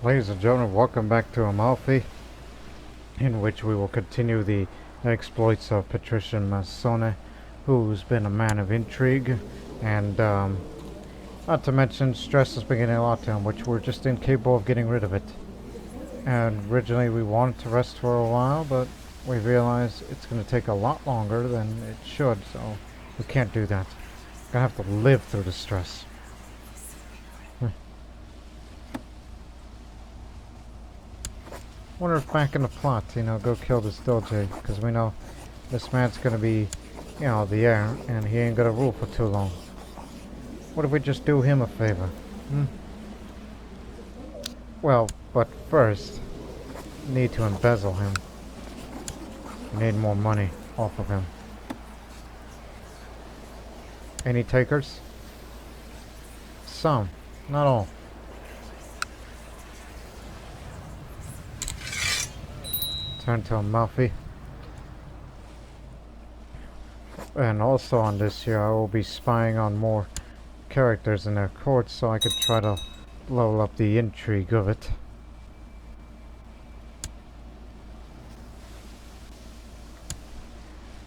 Ladies and gentlemen, welcome back to Amalfi, in which we will continue the exploits of Patrician Mansone, who's been a man of intrigue, and not to mention stress has been getting a lot to him, which we're just incapable of getting rid of it. And originally we wanted to rest for a while, but we realized it's going to take a lot longer than it should, so we can't do that. We're going to have to live through the stress. Wonder if back in the plot, go kill this Doge, because we know this man's gonna be, the heir, and he ain't gonna rule for too long. What if we just do him a favor? Well, but first, need to embezzle him. We need more money off of him. Any takers? Some, not all. Turn to Amalfi. And also on this year I will be spying on more characters in their courts so I could try to level up the intrigue of it.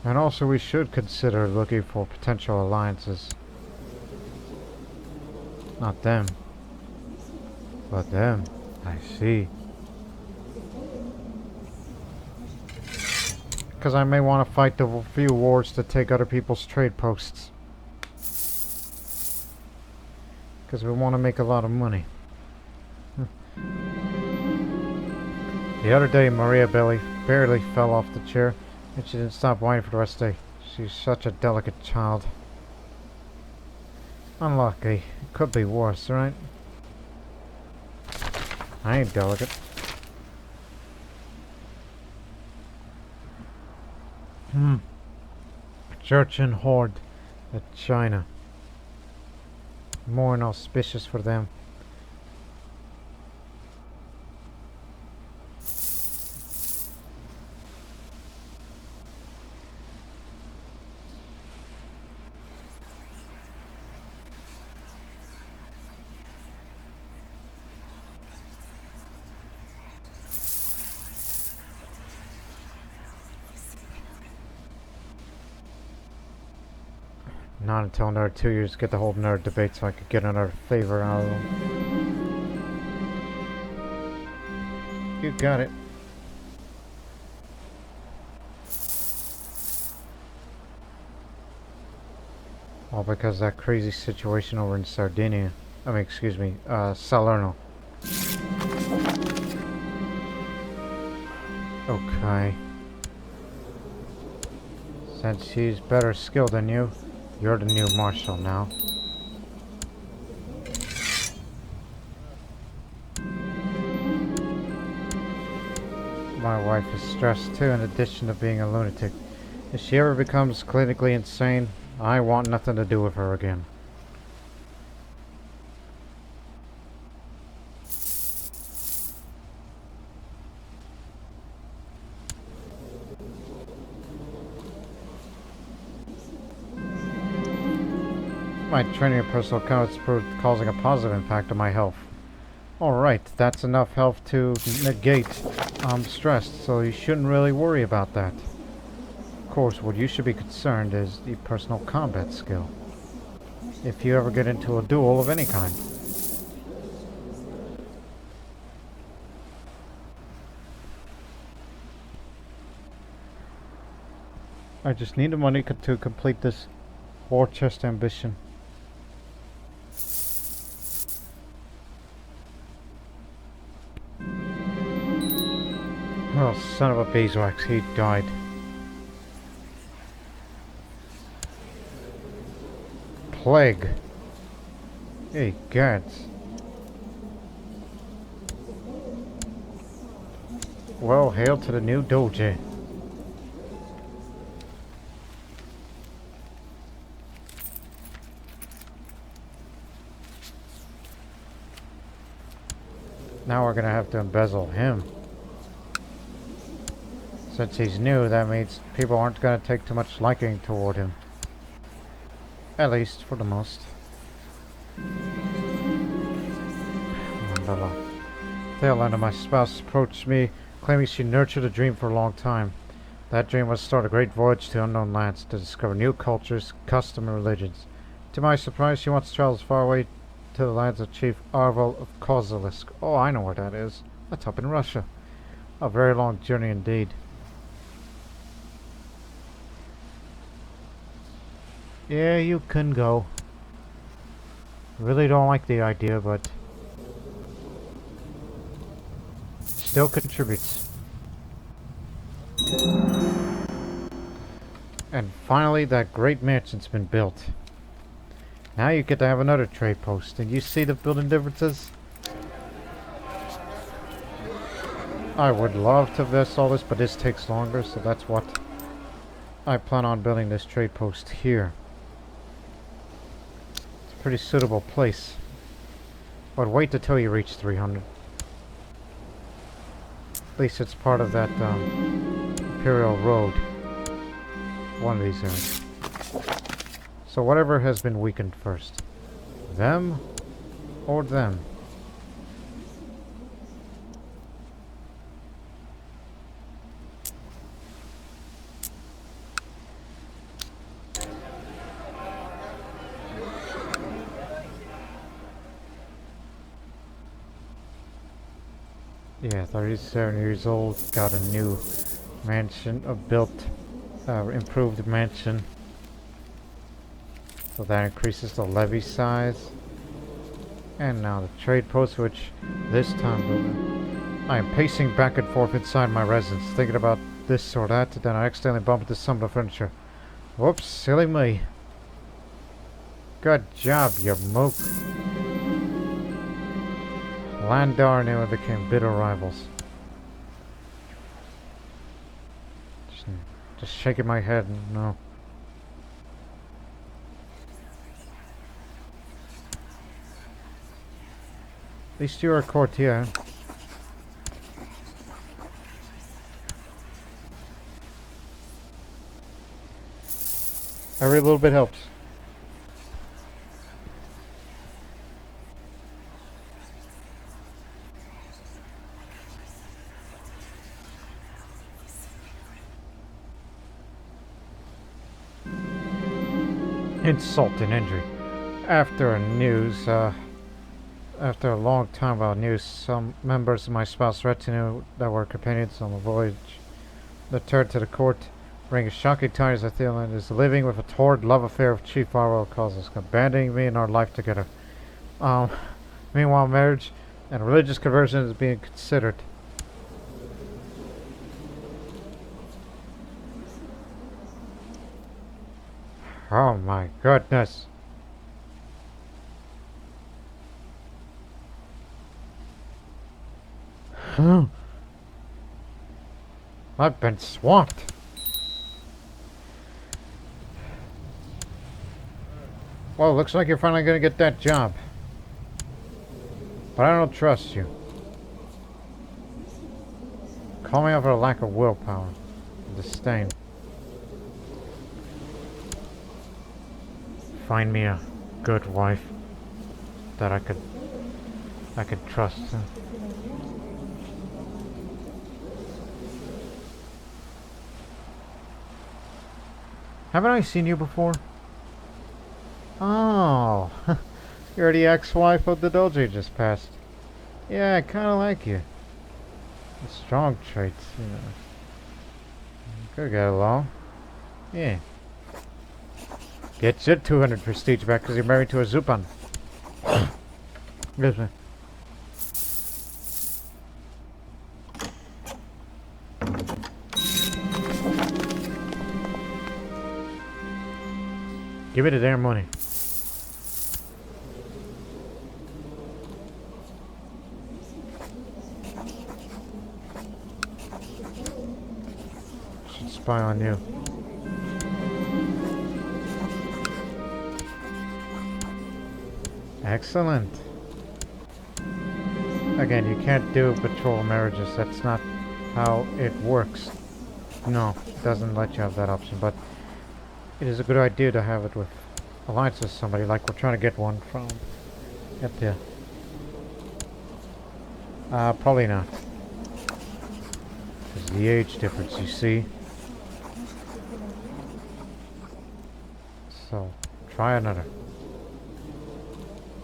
And also we should consider looking for potential alliances. Not them, but them. I see. Because I may want to fight the few wars to take other people's trade posts. Because we want to make a lot of money. The other day Maria barely fell off the chair, and she didn't stop whining for the rest of the day. She's such a delicate child. Unlucky. It could be worse, right? I ain't delicate. Church and Horde at China. More inauspicious for them. Not until another 2 years to get the whole nerd debate so I could get another favor out of them. You got it. All because of that crazy situation over in Sardinia. I mean, excuse me, Salerno. Okay. Since he's better skilled than you, you're the new marshal now. My wife is stressed too, in addition to being a lunatic. If she ever becomes clinically insane, I want nothing to do with her again. My training in personal combat proved causing a positive impact on my health. Alright, that's enough health to negate stress, so you shouldn't really worry about that. Of course, what you should be concerned is the personal combat skill. If you ever get into a duel of any kind. I just need the money to complete this war chest ambition. Oh, son of a beeswax, he died. Plague. Hey, gods. Well, hail to the new Doge. Now we're gonna have to embezzle him. Since he's new, that means people aren't going to take too much liking toward him. At least, for the most. tail end of my spouse approached me, claiming she nurtured a dream for a long time. That dream was to start a great voyage to unknown lands to discover new cultures, customs, and religions. To my surprise, she wants to travel as far away to the lands of Chief Arvel of Kozelisk. Oh, I know where that is. That's up in Russia. A very long journey indeed. Yeah, you can go. Really don't like the idea, but still contributes. And finally, that great mansion's been built. Now you get to have another trade post. And you see the building differences? I would love to invest all this, but this takes longer, so that's what I plan on building this trade post here. It's a pretty suitable place. But wait until you reach 300. At least it's part of that Imperial Road. One of these areas. So whatever has been weakened first. Them or them? Yeah, 37 years old, got a new mansion, improved mansion. So that increases the levy size. And now the trade post, which this time I am pacing back and forth inside my residence, thinking about this or that, then I accidentally bump into some of the furniture. Whoops, silly me. Good job, you mook. Landar and Eva became bitter rivals. Just shaking my head, no. At least you're a courtier. Every little bit helps. Insult and injury. After a long time about news, some members of my spouse's retinue that were companions on the voyage returned to the court, bringing shocking tidings that Theoland is living with a torrid love affair with Chief Arwell causes, abandoning me and our life together. Meanwhile, marriage and religious conversion is being considered. Oh my goodness. I've been swamped. Well, looks like you're finally gonna get that job. But I don't trust you. Call me out for a lack of willpower and disdain. Find me a good wife that I could trust. Haven't I seen you before? Oh, you're the ex-wife of the Doge just passed. Yeah, I kind of like you. The strong traits, you know. Could get along. Yeah. Get your 200 prestige back because you're married to a Zupan. Excuse me. Give me the damn money. Should spy on you. Excellent. Again, you can't do patrol marriages. That's not how it works. No, it doesn't let you have that option, but it is a good idea to have it with alliance with somebody, like we're trying to get one from at the Probably not. There's the age difference, you see. So, try another.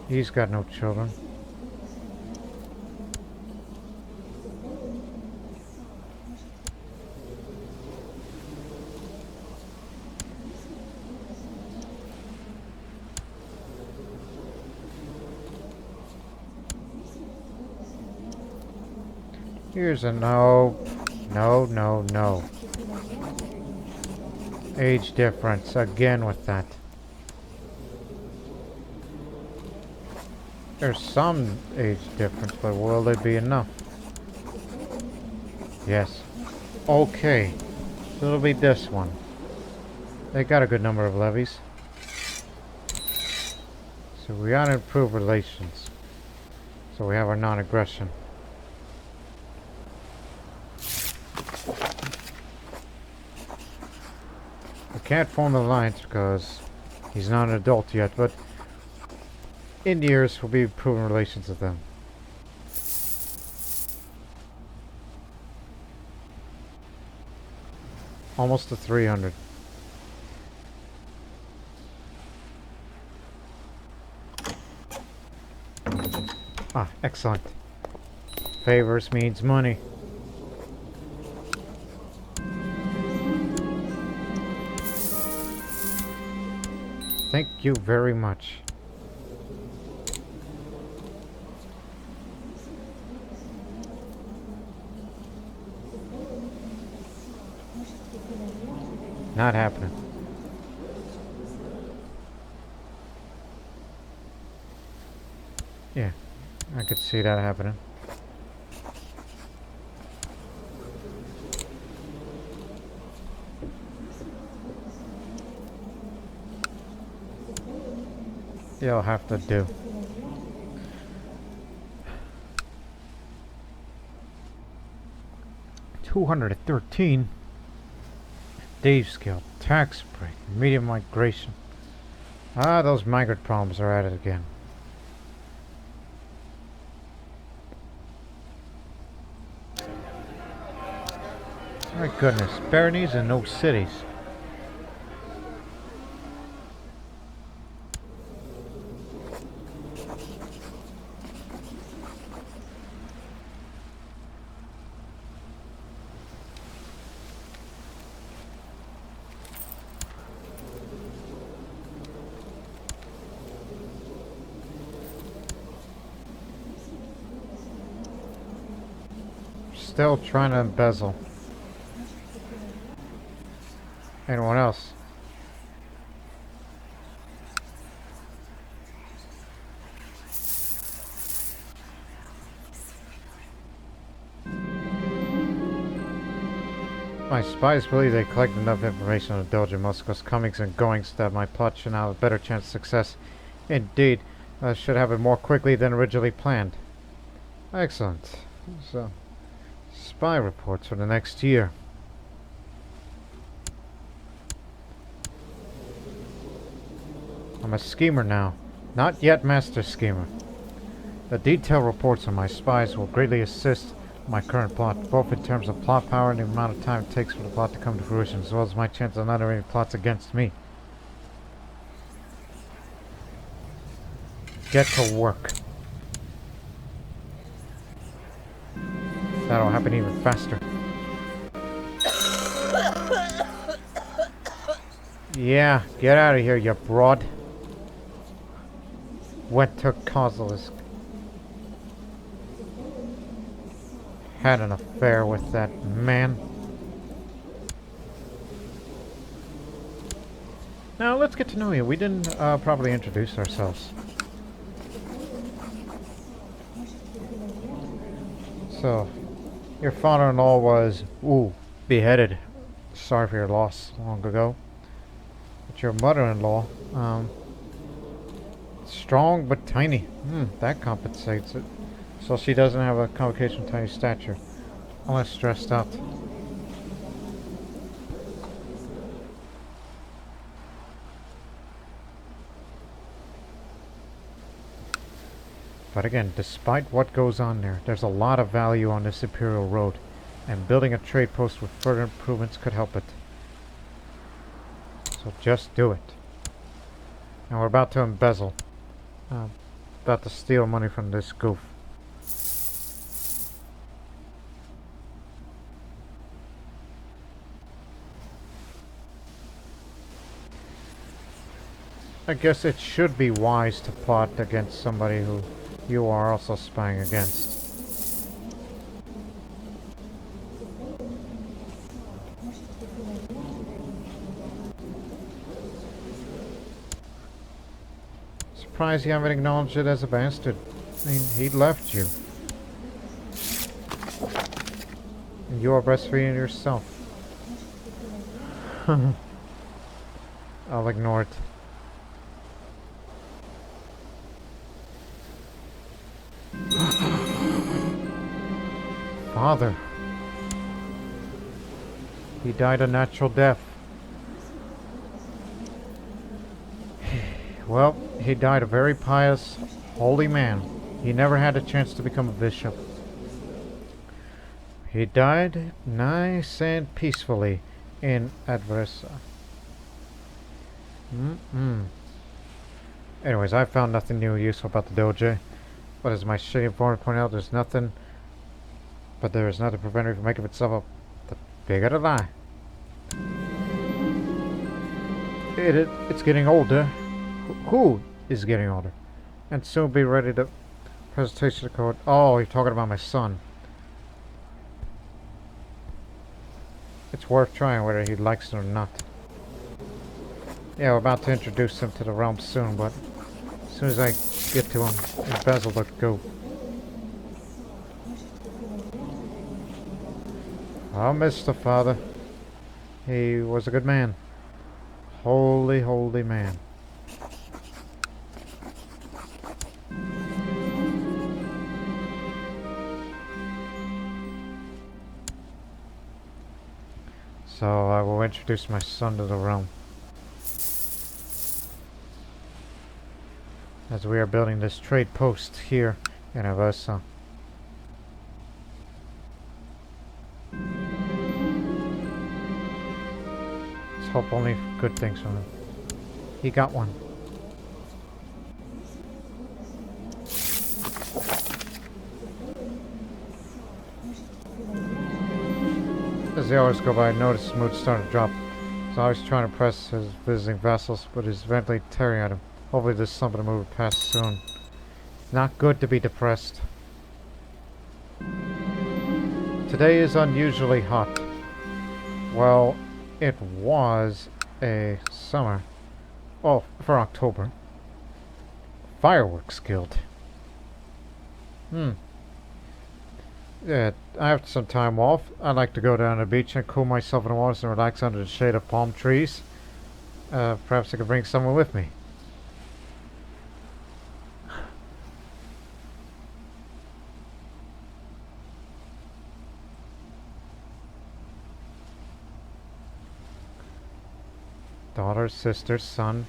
He's got no children. Here's a no. No, no, no. Age difference again with that. There's some age difference, but will it be enough? Yes. Okay. So it'll be this one. They got a good number of levies. So we gotta improve relations. So we have our non-aggression. We can't form an alliance because he's not an adult yet, but in years we'll be improving relations with them. Almost to 300. Ah, excellent. Favors means money. Thank you very much. Not happening. Yeah, I could see that happening. You'll have to do. $213. Dave scale, tax break, medium migration. Ah, those migrant problems are at it again. My goodness, baronies and no cities. Still trying to embezzle. Anyone else? My spies believe they collect enough information on the Doge and Moscow's comings and goings that my plot should now have a better chance of success. Indeed, I should have it more quickly than originally planned. Excellent. So, spy reports for the next year. I'm a schemer now, not yet master schemer. The detailed reports on my spies will greatly assist my current plot, both in terms of plot power and the amount of time it takes for the plot to come to fruition, as well as my chance of not having any plots against me. Get to work. That'll happen even faster. Yeah, get out of here, you broad. Went to Kozilisk. Had an affair with that man. Now let's get to know you. We didn't properly introduce ourselves. So, your father-in-law was, beheaded. Sorry for your loss long ago. But your mother-in-law, strong but tiny. That compensates it. So she doesn't have a complication tiny stature. Unless stressed out. But again, despite what goes on there, there's a lot of value on this Imperial Road, and building a trade post with further improvements could help it. So just do it. And we're about to embezzle. About to steal money from this goof. I guess it should be wise to plot against somebody who you are also spying against. Surprised you haven't acknowledged it as a bastard. I mean, he left you. And you are breastfeeding yourself. I'll ignore it. Father. He died a natural death. Well, he died a very pious, holy man. He never had a chance to become a bishop. He died nice and peacefully in Adversa. Anyways, I found nothing new or useful about the Doge. But as my shitty informant pointed out, there's nothing... But there is nothing preventing it from making itself up. The bigger the lie. It's getting older. Who is getting older? And soon be ready to... Presentation code. Oh, you're talking about my son. It's worth trying whether he likes it or not. Yeah, we're about to introduce him to the realm soon, but... As soon as I get to him, embezzle the goat. I'll miss the father. He was a good man. Holy, holy man. So I will introduce my son to the realm. As we are building this trade post here in Aversa. Let's hope only good things from him. He got one. As the hours go by, I notice his mood starting to drop. He's always trying to impress his visiting vassals, but he's eventually tearing at him. Hopefully there's something to move past soon. It's not good to be depressed. Today is unusually hot. Well, it was a summer. Oh, for October. Fireworks Guild. Yeah, I have some time off. I like to go down to the beach and cool myself in the waters and relax under the shade of palm trees. Perhaps I could bring someone with me. Daughter, sister, son,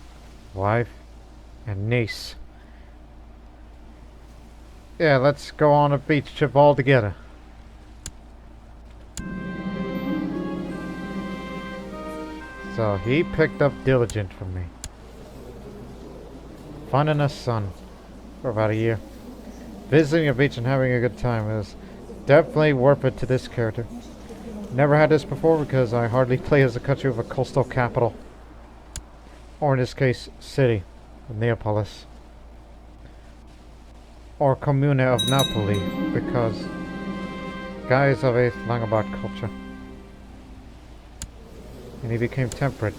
wife, and niece. Yeah, let's go on a beach trip all together. So he picked up Diligent from me. Finding a son for about a year. Visiting a beach and having a good time is definitely worth it to this character. Never had this before because I hardly play as a country with a coastal capital. Or in this case, city of Neapolis. Or Comune of Napoli, because guys of a Langobard culture. And he became temperate.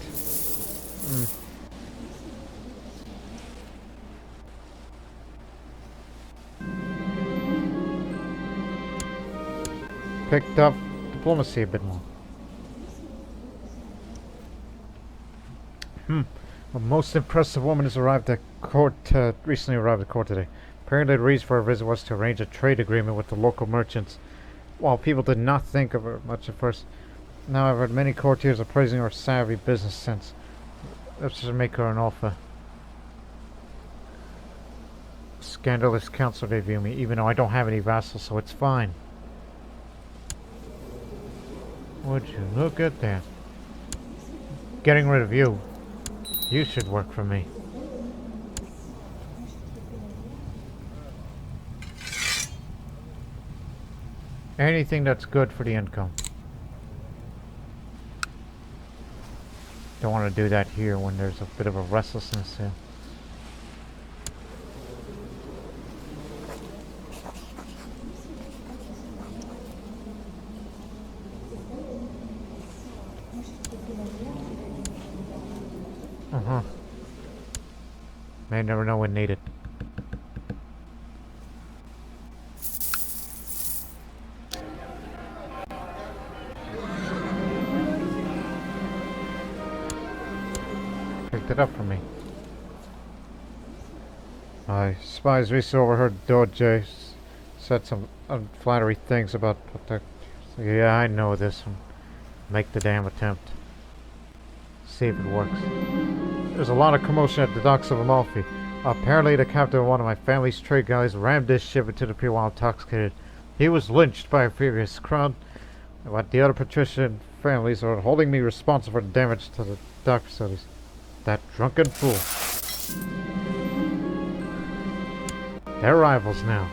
Picked up diplomacy a bit more. A most impressive woman has arrived at court, recently arrived at court today. Apparently the reason for her visit was to arrange a trade agreement with the local merchants. While people did not think of her much at first, now I've heard many courtiers are praising her savvy business sense. Let's just make her an offer. scandalous council they view me, even though I don't have any vassals, so it's fine. Would you look at that? Getting rid of you. You should work for me. Anything that's good for the income. Don't want to do that here when there's a bit of a restlessness here. May never know when needed. Picked it up for me. My spies recently overheard Doge said some unflattering things about Protarchon. Yeah, I know this one. Make the damn attempt. See if it works. There's a lot of commotion at the docks of Amalfi. Apparently the captain of one of my family's trade galleys rammed this ship into the pier while intoxicated. He was lynched by a previous crowd, but the other patrician families are holding me responsible for the damage to the dock facilities. That drunken fool. They're rivals now.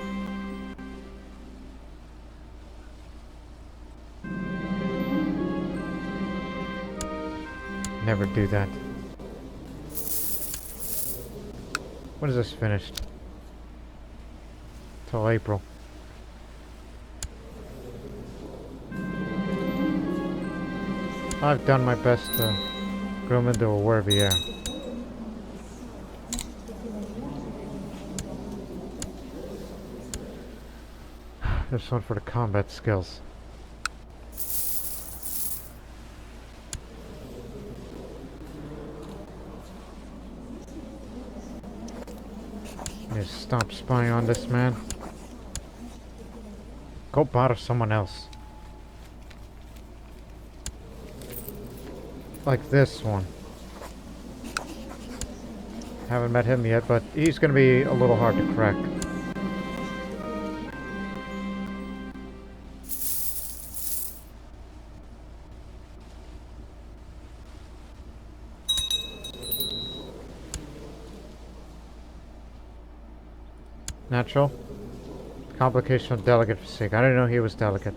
Never do that. When is this finished? Till April. I've done my best to groom into a worthy heir. There's one for the combat skills. Just stop spying on this man. Go bother someone else. Like this one. Haven't met him yet, but he's gonna be a little hard to crack. Natural. Complication of delicate physique. I didn't know he was delicate.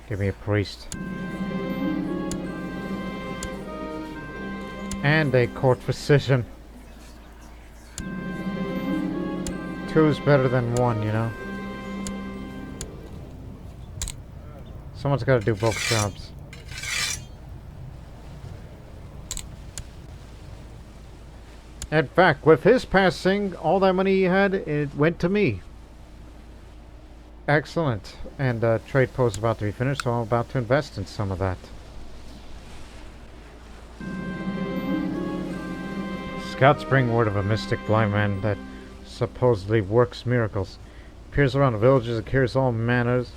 Give me a priest. And a court physician. 2's better than 1, you know? Someone's got to do both jobs. In fact, with his passing, all that money he had, it went to me. Excellent. And trade post is about to be finished, so I'm about to invest in some of that. Scouts bring word of a mystic blind man that supposedly works miracles. Appears around the villages and cures all manners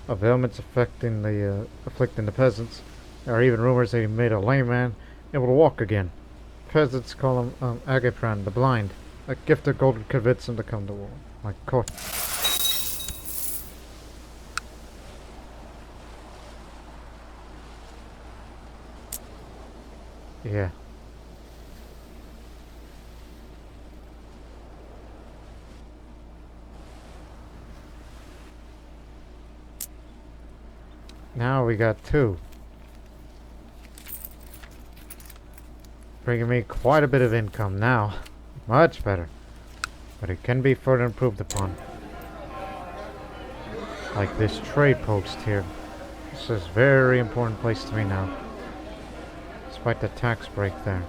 of ailments afflicting the peasants. There are even rumors that he made a lame man able to walk again. Peasants call him Agapran, the blind. A gift of gold would convince him to come to my court. Yeah. Now we got 2. Bringing me quite a bit of income now. Much better. But it can be further improved upon. Like this trade post here. This is a very important place to me now. Despite the tax break there.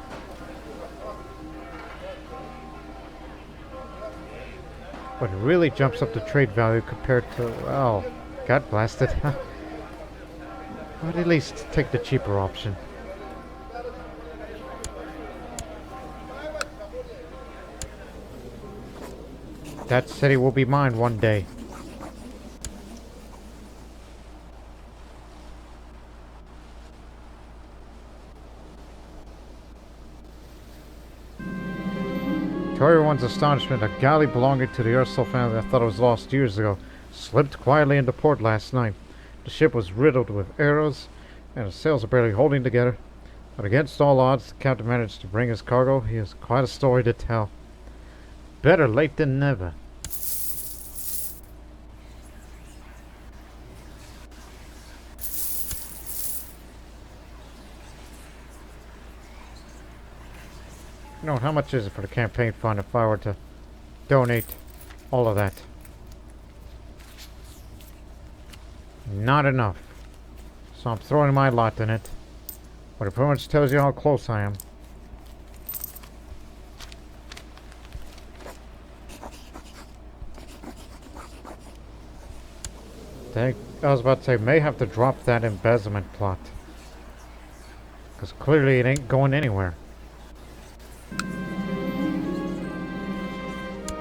But it really jumps up the trade value compared to, well, God blasted. But at least take the cheaper option. That city will be mine one day. To everyone's astonishment, a galley belonging to the Ursel family that thought it was lost years ago slipped quietly into port last night. The ship was riddled with arrows, and the sails are barely holding together. But against all odds, the captain managed to bring his cargo. He has quite a story to tell. Better late than never. You know, how much is it for the campaign fund if I were to donate all of that? Not enough. So I'm throwing my lot in it. But it pretty much tells you how close I am. I was about to say, may have to drop that embezzlement plot. Because clearly it ain't going anywhere.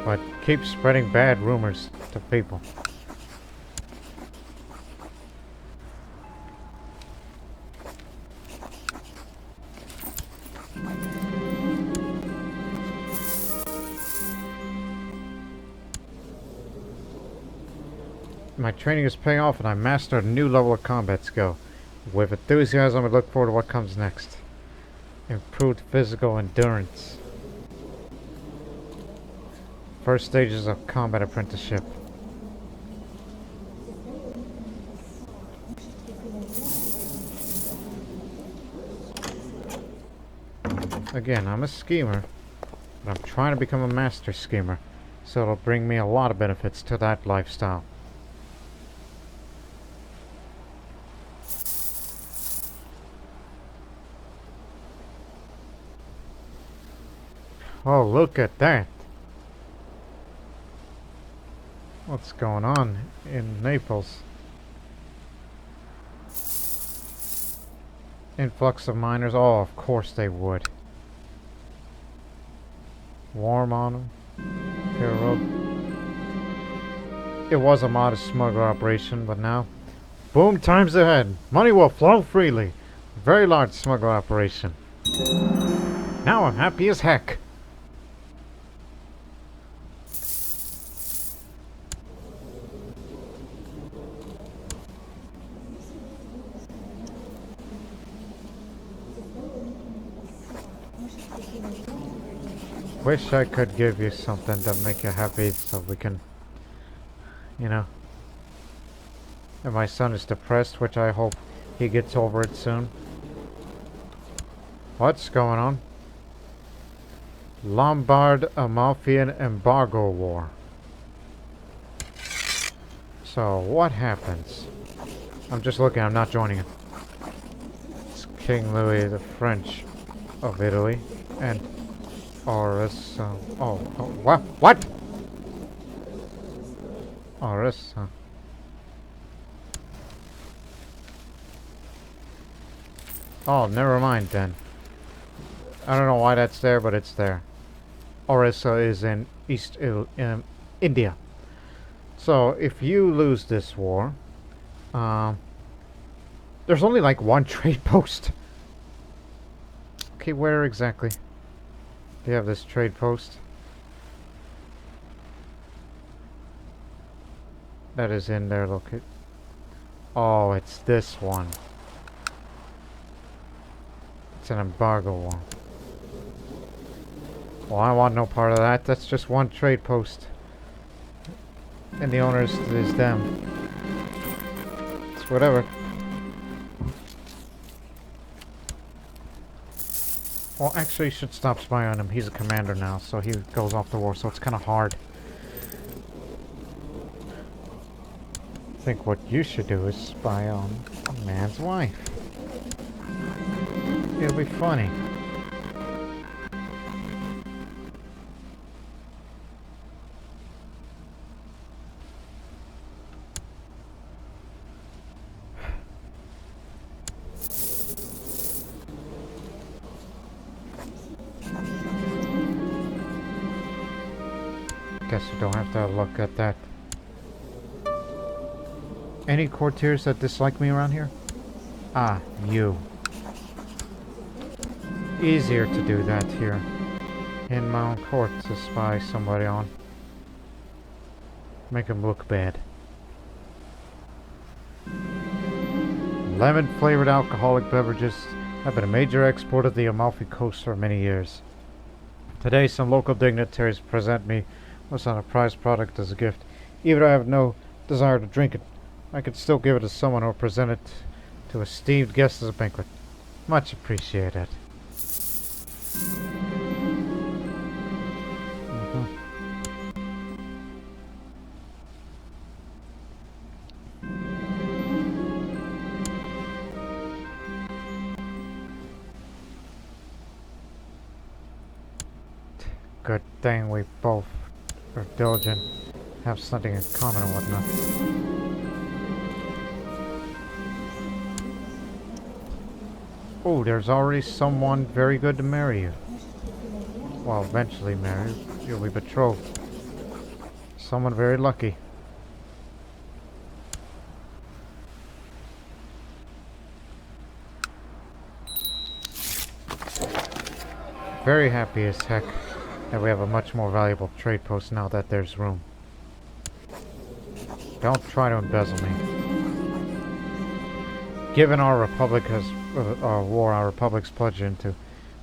But keep spreading bad rumors to people. My training is paying off and I mastered a new level of combat skill. With enthusiasm, I look forward to what comes next. Improved physical endurance. First stages of combat apprenticeship. Again, I'm a schemer, but I'm trying to become a master schemer, so it'll bring me a lot of benefits to that lifestyle. Oh, look at that! What's going on in Naples? Influx of miners? Oh, of course they would. Warm on them. It was a modest smuggler operation, but now, boom times ahead. Money will flow freely. Very large smuggler operation. Now I'm happy as heck. Wish I could give you something to make you happy so we can, you know. If my son is depressed, which I hope he gets over it soon. What's going on? Lombard Amalfian embargo war. So what happens? I'm just looking, I'm not joining it. It's King Louis the French of Italy and Oris, what? Oris, oh, never mind then. I don't know why that's there, but it's there. Orissa is in India. So, if you lose this war, there's only like one trade post. Okay, where exactly? Do you have this trade post? That is in there, look it. Oh, it's this one. It's an embargo one. Well, I want no part of that. That's just one trade post. And the owners is them. It's whatever. Well, actually, you should stop spying on him. He's a commander now, so he goes off the war, so it's kind of hard. I think what you should do is spy on a man's wife. It'll be funny. Guess you don't have to look at that. Any courtiers that dislike me around here? Ah, you. Easier to do that here. in my own court to spy somebody on. Make him look bad. Lemon-flavored alcoholic beverages have been a major export of the Amalfi Coast for many years. Today, some local dignitaries present me with a prized product as a gift. Even though I have no desire to drink it, I could still give it to someone or present it to esteemed guests as a banquet. Much appreciated. Good thing we both are diligent, have something in common and whatnot. Oh, there's already someone very good to marry you. Well, eventually marry. You'll be betrothed. Someone very lucky. Very happy as heck that we have a much more valuable trade post now that there's room. Don't try to embezzle me. Given our Republic has war our Republic's pledged into,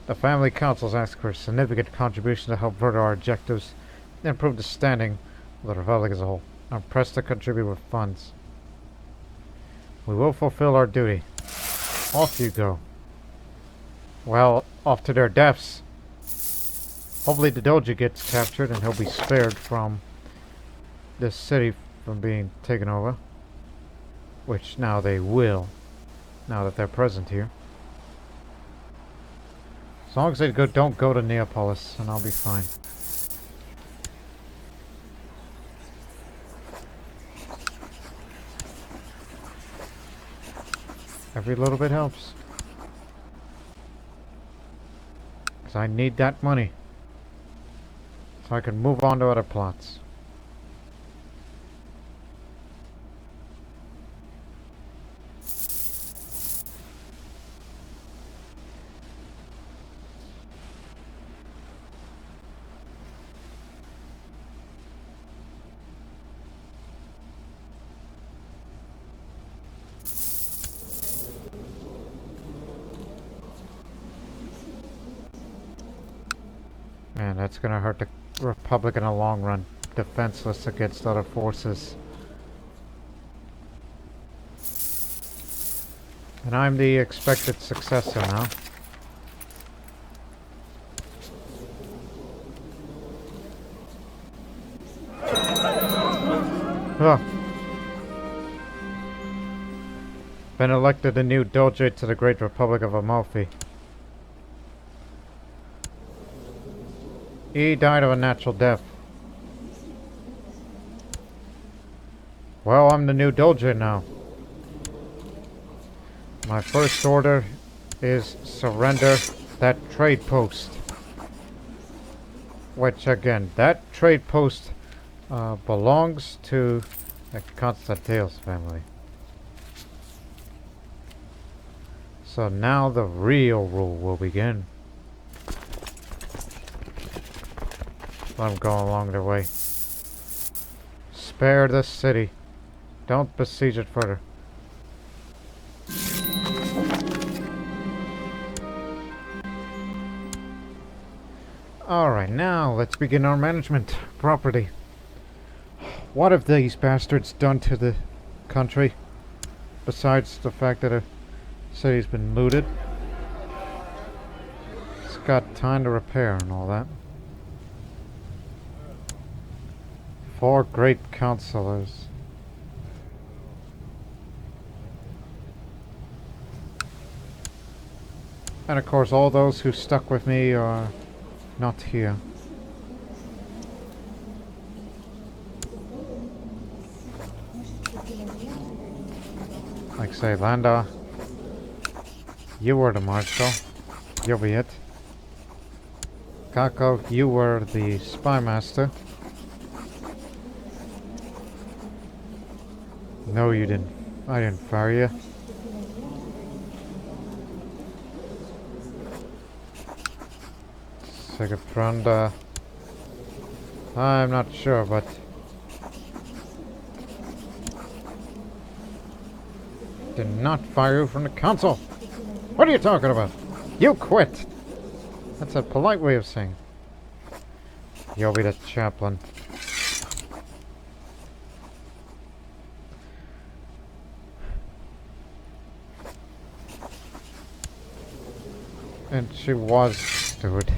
the Family Council's asked for a significant contribution to help further our objectives and improve the standing of the Republic as a whole. I'm pressed to contribute with funds. We will fulfill our duty. Off you go. Well, off to their deaths. Hopefully the Doge gets captured and he'll be spared from this city from being taken over. Which now they will, now that they're present here. As long as they don't go to Neapolis, and I'll be fine. Every little bit helps. Because I need that money. So I can move on to other plots. Man, that's gonna hurt the Republic in the long run. Defenseless against other forces. And I'm the expected successor now. Huh. Been elected the new Doge to the Great Republic of Amalfi. He died of a natural death. Well, I'm the new Doge now. My first order is surrender that trade post. Which again, that trade post belongs to the Constantine's family. So now the real rule will begin. Let them go along their way. Spare the city. Don't besiege it further. Alright, now let's begin our management property. What have these bastards done to the country? Besides the fact that a city's been looted. It's got time to repair and all that. 4 great counselors. And of course all those who stuck with me are not here. Like say, Landa, you were the marshal. You'll be it. Kako, you were the spy master. No, you didn't. I didn't fire you. Second friend, I'm not sure, but did not fire you from the council. What are you talking about? You quit. That's a polite way of saying you'll be the chaplain. And she was steward.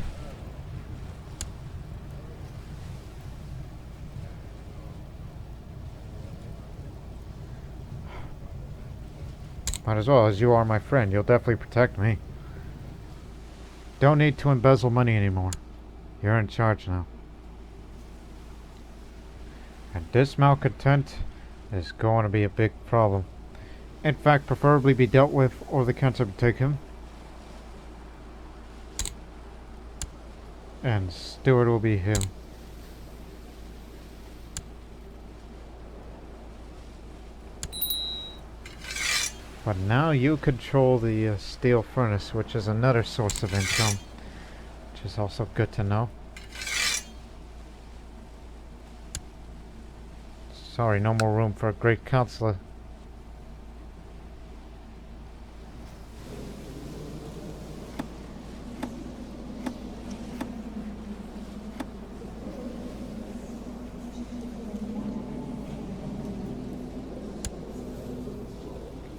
Might as well, as you are my friend. You'll definitely protect me. Don't need to embezzle money anymore. You're in charge now. And this malcontent is going to be a big problem. In fact, preferably be dealt with, or the council would take him. And steward will be him. But now you control the steel furnace, which is another source of income, which is also good to know. Sorry, no more room for a great counselor.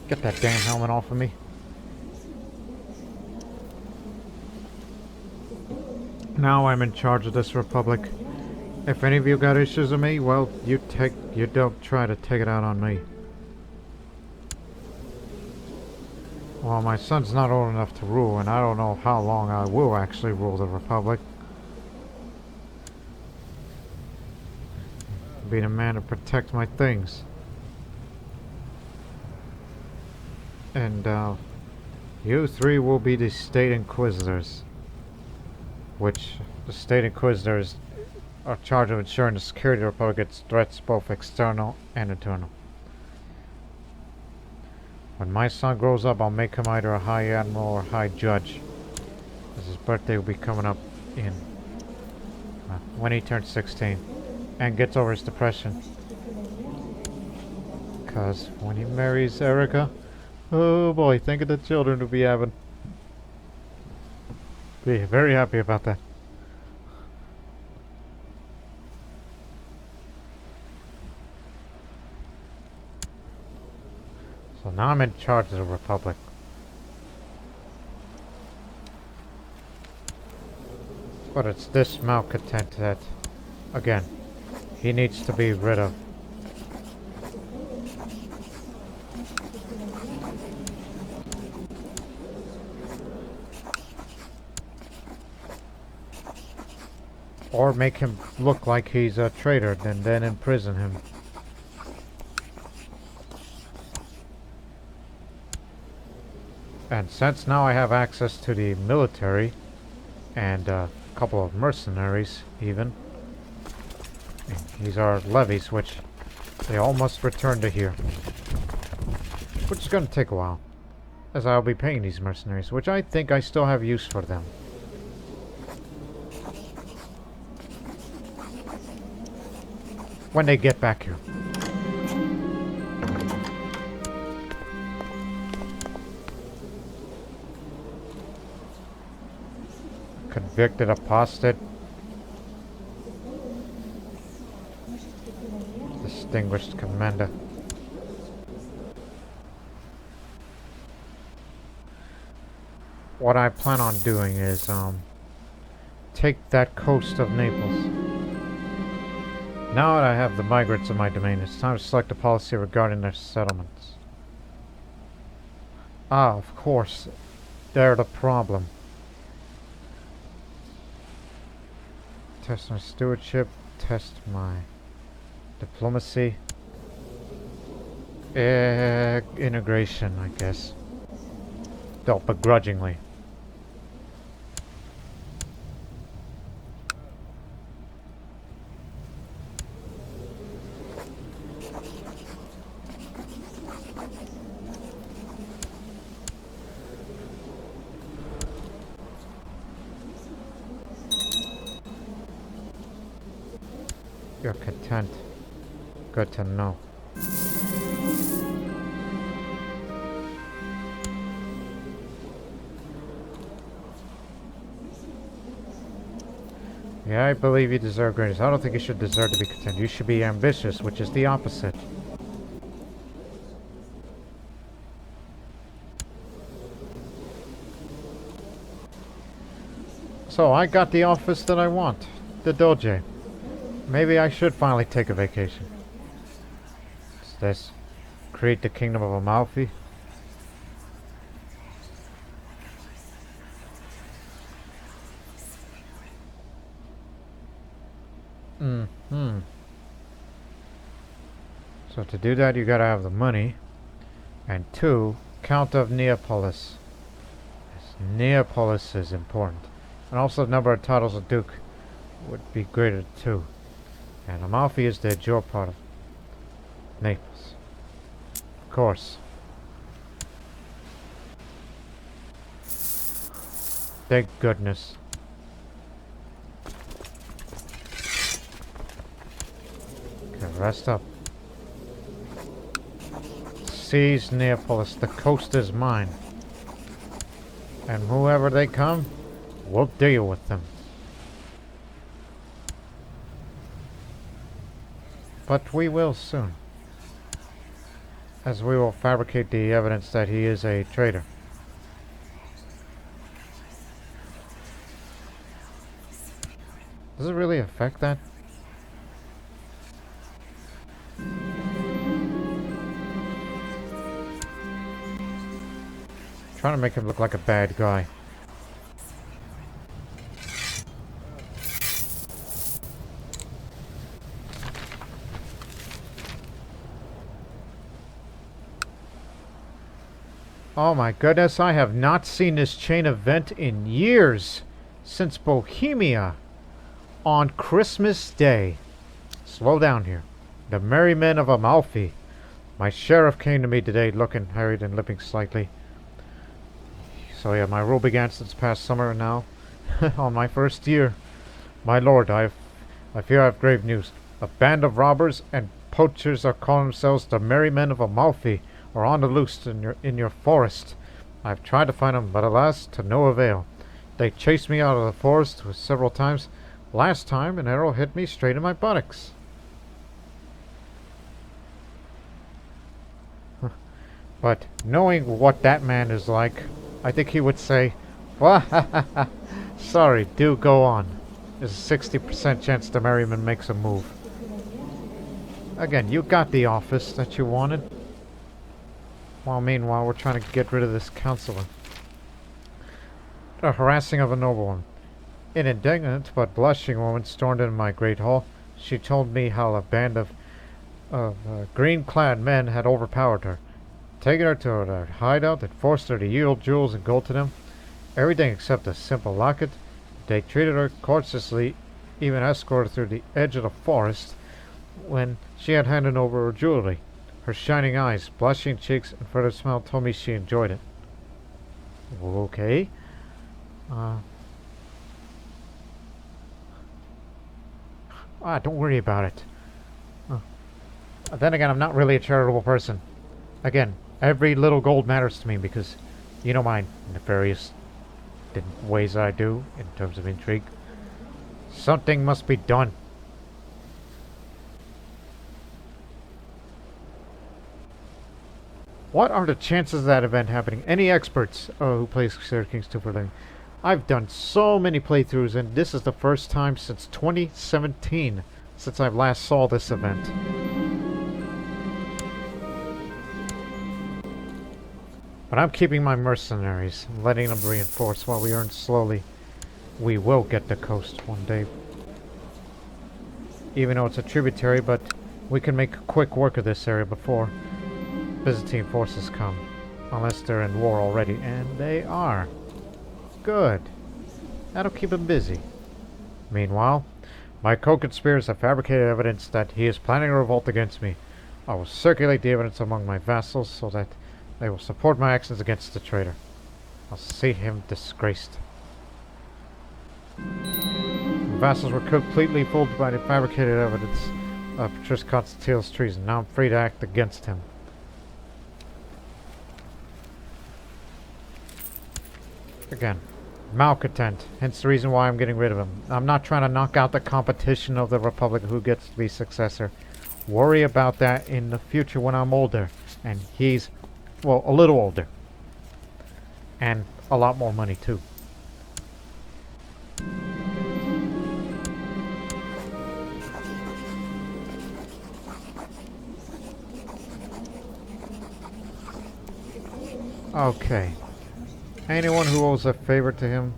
Get that damn helmet off of me. Now I'm in charge of this republic. If any of you got issues with me, well, you don't try to take it out on me. Well, my son's not old enough to rule, and I don't know how long I will actually rule the republic. Being a man to protect my things. And, you three will be the State Inquisitors. Which, the State Inquisitors are charged of ensuring the security of the Republic against threats both external and internal. When my son grows up, I'll make him either a High Admiral or High Judge. As his birthday will be coming up in, when he turns 16. And gets over his depression. Because when he marries Erica, oh boy, think of the children to be having. Be very happy about that. So now I'm in charge of the Republic. But it's this malcontent that, again, he needs to be rid of. Or make him look like he's a traitor, and then imprison him. And since now I have access to the military, and a couple of mercenaries, even. These are levies, which they all must return to here. Which is going to take a while, as I'll be paying these mercenaries, which I think I still have use for them. When they get back here. Convicted apostate. Distinguished commander. What I plan on doing is, take that coast of Naples. Now that I have the migrants in my domain, it's time to select a policy regarding their settlements. Ah, of course. They're the problem. Test my stewardship. Test my diplomacy. Integration, I guess. Though begrudgingly. You're content. Good to know. Yeah, I believe you deserve greatness. I don't think you should deserve to be content. You should be ambitious, which is the opposite. So, I got the office that I want. The Doge. Maybe I should finally take a vacation. What's this? Create the Kingdom of Amalfi? Mm-hmm. So to do that, you gotta have the money. And 2, Count of Neapolis. Yes, Neapolis is important. And also the number of titles of Duke would be greater too. And Amalfi is the jewel part of Naples. Of course. Thank goodness. Okay, rest up. Seize Neapolis. The coast is mine. And whoever they come, we'll deal with them. But we will soon. As we will fabricate the evidence that he is a traitor. Does it really affect that? Trying to make him look like a bad guy. Oh my goodness, I have not seen this chain event in years. Since Bohemia. On Christmas Day. Slow down here. The merry men of Amalfi. My sheriff came to me today looking harried and limping slightly. So yeah, my rule began since past summer and now. On my first year. My lord, I fear I have grave news. A band of robbers and poachers are calling themselves the merry men of Amalfi. Are on the loose in your forest. I've tried to find them, but alas, to no avail. They chased me out of the forest several times. Last time, an arrow hit me straight in my buttocks. But knowing what that man is like, I think he would say, sorry, do go on. There's a 60% chance the merryman makes a move. Again, you got the office that you wanted. While meanwhile, we're trying to get rid of this counselor. The harassing of a nobleman. An indignant but blushing woman stormed into my great hall. She told me how a band of green-clad men had overpowered her, taken her to their hideout, and forced her to yield jewels and gold to them. Everything except a simple locket. They treated her courteously, even escorted her through the edge of the forest when she had handed over her jewelry. Her shining eyes, blushing cheeks, and further smile told me she enjoyed it. Okay. Don't worry about it. Then again, I'm not really a charitable person. Again, every little gold matters to me because you know my nefarious ways I do in terms of intrigue. Something must be done. What are the chances of that event happening? Any experts who plays Crusader Kings 2 for a living? I've done so many playthroughs, and this is the first time since 2017 since I've last saw this event. But I'm keeping my mercenaries, letting them reinforce while we earn slowly. We will get the coast one day. Even though it's a tributary, but we can make quick work of this area before Byzantine forces come, unless they're in war already, and they are. Good. That'll keep him busy. Meanwhile, my co-conspirators have fabricated evidence that he is planning a revolt against me. I will circulate the evidence among my vassals so that they will support my actions against the traitor. I'll see him disgraced. vassals were completely fooled by the fabricated evidence of Patrician Constantine's treason. Now I'm free to act against him. Again, malcontent, hence the reason why I'm getting rid of him. I'm not trying to knock out the competition of the Republic who gets to be successor. Worry about that in the future when I'm older. And he's, well, a little older. And a lot more money too. Okay. Anyone who owes a favor to him,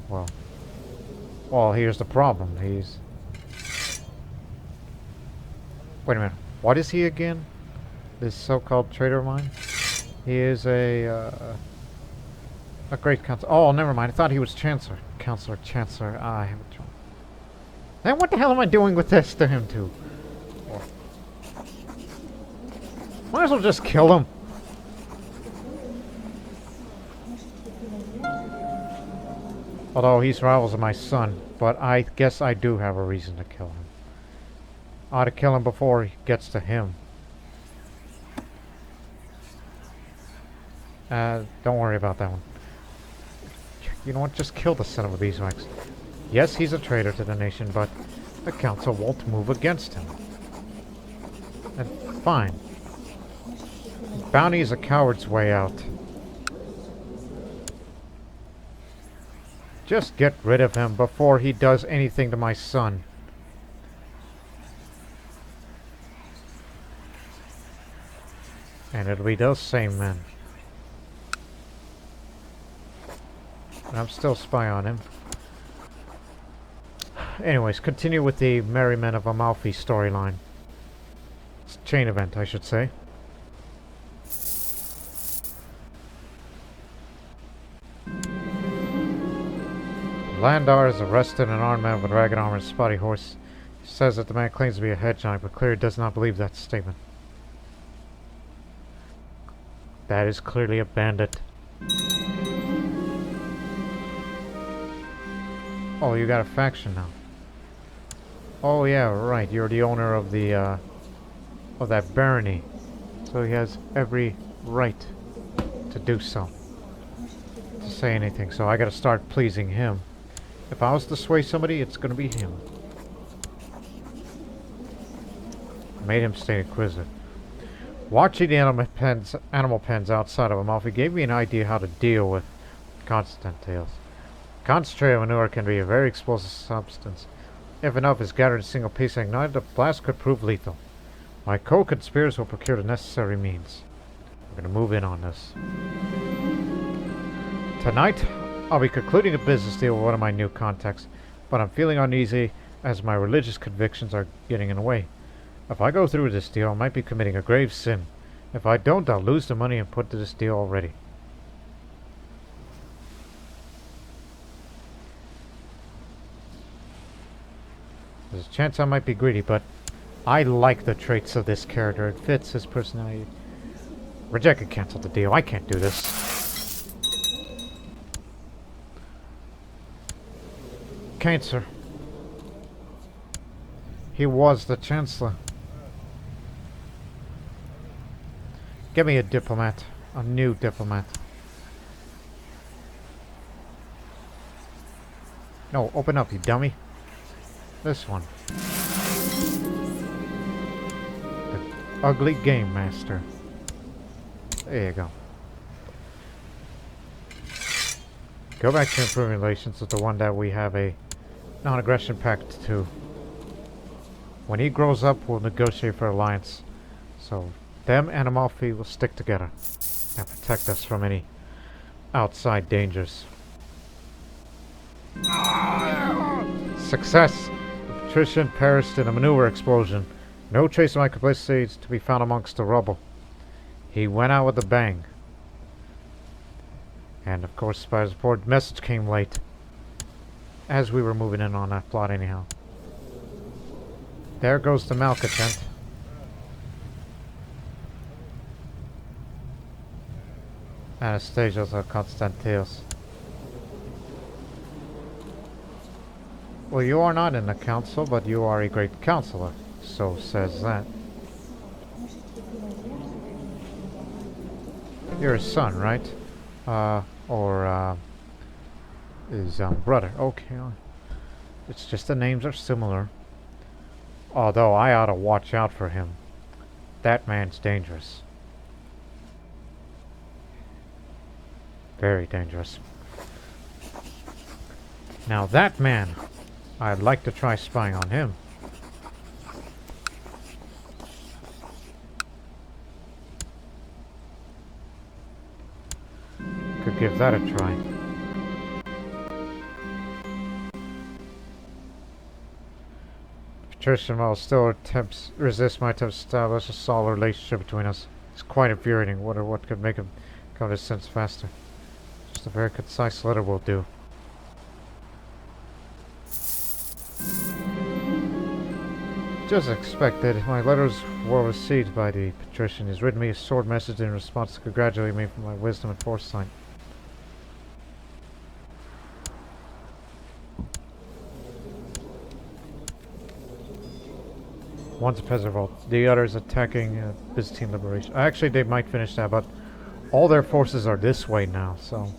well, here's the problem. He's... Wait a minute. What is he again? This so-called traitor of mine? He is a great counselor. Oh, never mind. I thought he was chancellor. Chancellor. I have a trouble. Then what the hell am I doing with this to him too? Might as well just kill him. Although he's rivals with my son, but I guess I do have a reason to kill him. I ought to kill him before he gets to him. Don't worry about that one. You know what? Just kill the son of a beeswax. Yes, he's a traitor to the nation, but the council won't move against him. And fine. Bounty is a coward's way out. Just get rid of him before he does anything to my son. And it'll be those same men. And I'm still spy on him. Anyways, continue with the Merry Men of Amalfi storyline. It's a chain event, I should say. Landar is arrested an armed man with ragged armor and spotty horse. He says that the man claims to be a hedge knight, but clearly does not believe that statement. That is clearly a bandit. Oh, you got a faction now. Oh yeah, right. You're the owner of the of that barony, so he has every right to do so, to say anything. So I got to start pleasing him. If I was to sway somebody, it's going to be him. Made him stay inquisitive. Watching the animal pens outside of Amalfi gave me an idea how to deal with Constantiles. Concentrated manure can be a very explosive substance. If enough is gathered in a single piece and ignited, the blast could prove lethal. My co-conspirators will procure the necessary means. We're going to move in on this. Tonight, I'll be concluding a business deal with one of my new contacts, but I'm feeling uneasy as my religious convictions are getting in the way. If I go through with this deal, I might be committing a grave sin. If I don't, I'll lose the money and put to this deal already. There's a chance I might be greedy, but I like the traits of this character. It fits his personality. Reject and cancel the deal. I can't do this. Cancer. He was the Chancellor. Give me a diplomat. A new diplomat. No, open up, you dummy. This one. The ugly game master. There you go. Go back to improving relations with the one that we have a non-aggression pact to. When he grows up, we'll negotiate for alliance. So, them and Amalfi will stick together and protect us from any outside dangers. Success! The Patrician perished in a maneuver explosion. No trace of my complicity is to be found amongst the rubble. He went out with a bang. And of course, by his report, message came late. As we were moving in on that plot anyhow. There goes the malcontent. Anastasios of Constantius. Well, you are not in the council, but you are a great counselor. So says that. You're his son, right? Or his brother. Okay. It's just the names are similar. Although I ought to watch out for him. That man's dangerous. Very dangerous. Now that man, I'd like to try spying on him. Could give that a try. Patrician Mansone still resist my attempts to establish a solid relationship between us. It's quite infuriating. What could make him come to sense faster? Just a very concise letter will do. Just expected. My letter was well received by the Patrician. He's written me a short message in response to congratulating me for my wisdom and foresight. One's a peasant revolt, the other is attacking Byzantine liberation. Actually, they might finish that, but all their forces are this way now, so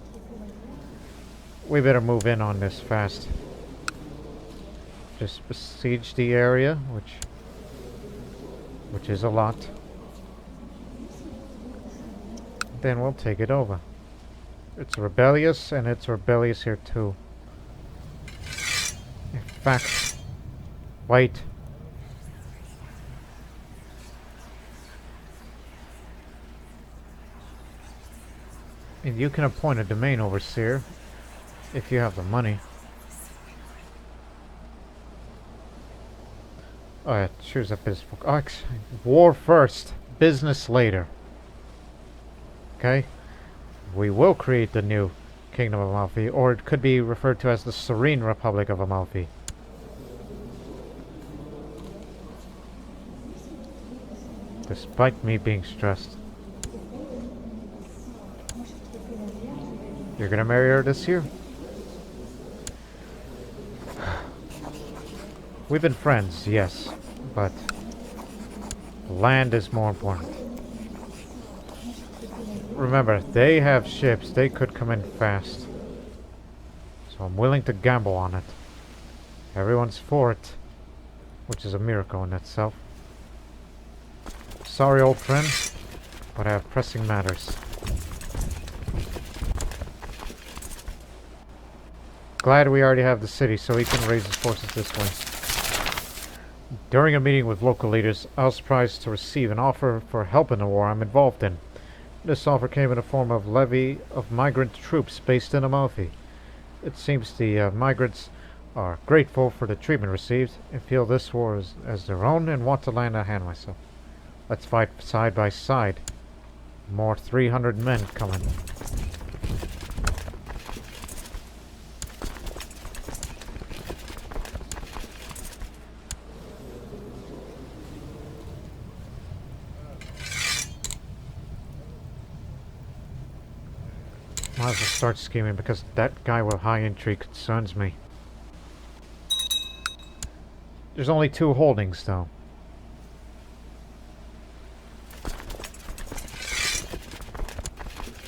we better move in on this fast. Just besiege the area, which is a lot. Then we'll take it over. It's rebellious, and it's rebellious here too. In fact, wait. And you can appoint a domain overseer if you have the money. Oh yeah, choose a business. Oh, war first, business later. Okay? We will create the new Kingdom of Amalfi, or it could be referred to as the Serene Republic of Amalfi. Despite me being stressed. You're gonna marry her this year? We've been friends, yes, but land is more important. Remember, they have ships, they could come in fast. So I'm willing to gamble on it. Everyone's for it, which is a miracle in itself. Sorry, old friend, but I have pressing matters. Glad we already have the city, so he can raise his forces this way. During a meeting with local leaders, I was surprised to receive an offer for help in the war I'm involved in. This offer came in the form of levy of migrant troops based in Amalfi. It seems the migrants are grateful for the treatment received and feel this war as their own and want to lend a hand myself. Let's fight side by side. More 300 men coming. Might as well start scheming because that guy with high intrigue concerns me. There's only 2 holdings though.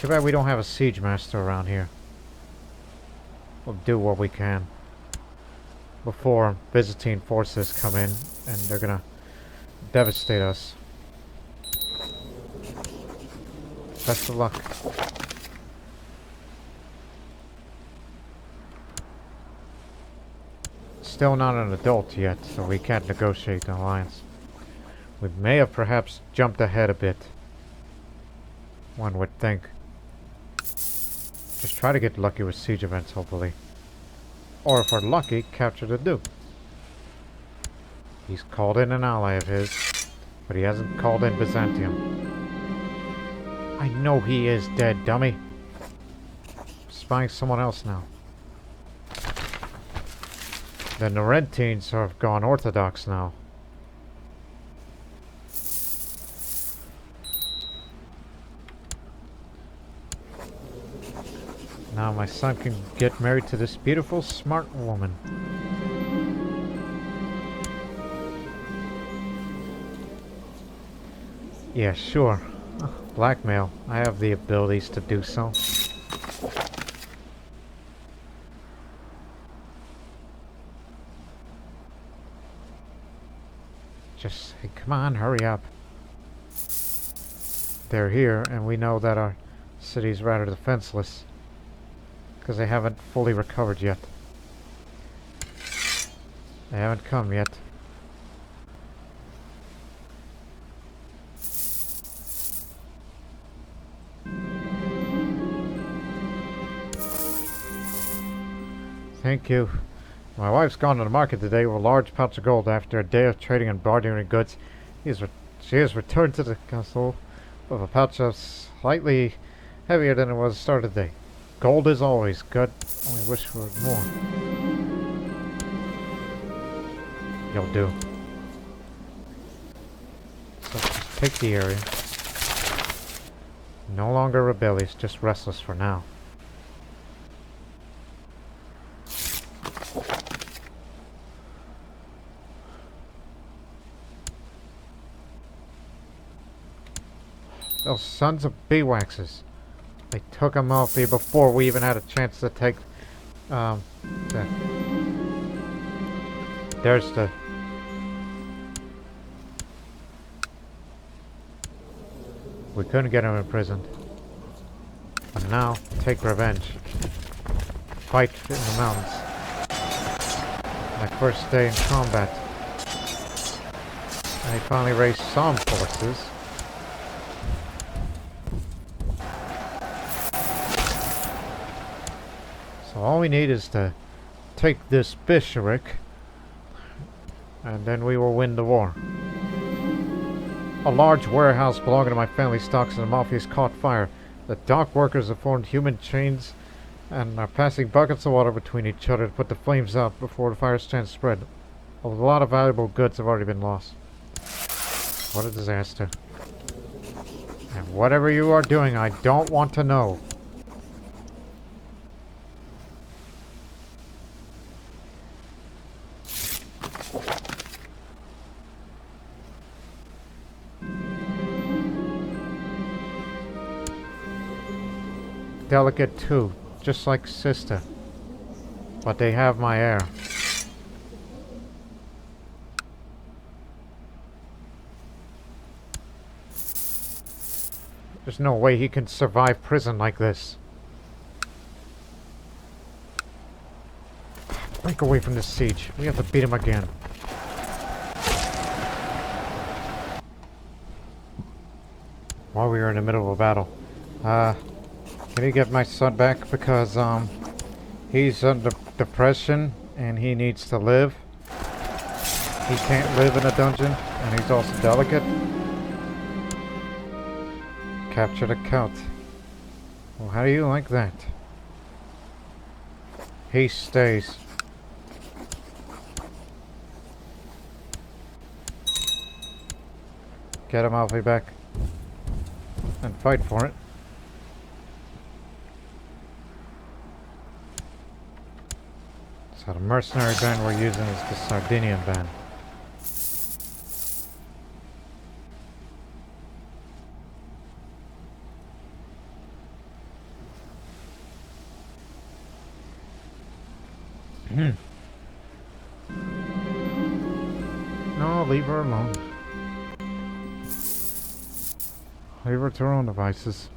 Too bad we don't have a siege master around here. We'll do what we can before Byzantine forces come in and they're gonna devastate us. Best of luck. Still not an adult yet, so we can't negotiate an alliance. We may have perhaps jumped ahead a bit. One would think. Just try to get lucky with siege events, hopefully. Or if we're lucky, capture the Duke. He's called in an ally of his, but he hasn't called in Byzantium. I know he is dead, dummy. Spying someone else now. The Narentines have gone Orthodox now. Now my son can get married to this beautiful, smart woman. Yeah, sure. Blackmail. I have the abilities to do so. Just, hey, come on, hurry up. They're here, and we know that our city's rather defenseless. Because they haven't fully recovered yet. They haven't come yet. Thank you. My wife's gone to the market today with a large pouch of gold after a day of trading and bartering goods. She has returned to the castle with a pouch that's slightly heavier than it was at the start of the day. Gold is always good. Only wish for more. You'll do. So just take the area. No longer rebellious, just restless for now. Those sons of beeswaxes. They took Amalfi before we even had a chance to take, there's the... We couldn't get him imprisoned. And now, take revenge. Fight in the mountains. My first day in combat. I finally raised some forces. So all we need is to take this bishopric, and then we will win the war. A large warehouse belonging to my family stocks in Amalfi has caught fire. The dock workers have formed human chains and are passing buckets of water between each other to put the flames out before the fire's chance spread. A lot of valuable goods have already been lost. What a disaster. And whatever you are doing, I don't want to know. Delicate too, just like sister. But they have my heir. There's no way he can survive prison like this. Break away from this siege. We have to beat him again. While we were in the middle of a battle. Can you get my son back? Because, he's under depression and he needs to live. He can't live in a dungeon and he's also delicate. Capture the count. Well, how do you like that? He stays. Get him Amalfi back. And fight for it. So the mercenary band we're using is the Sardinian band. No, leave her alone. Leave her to her own devices.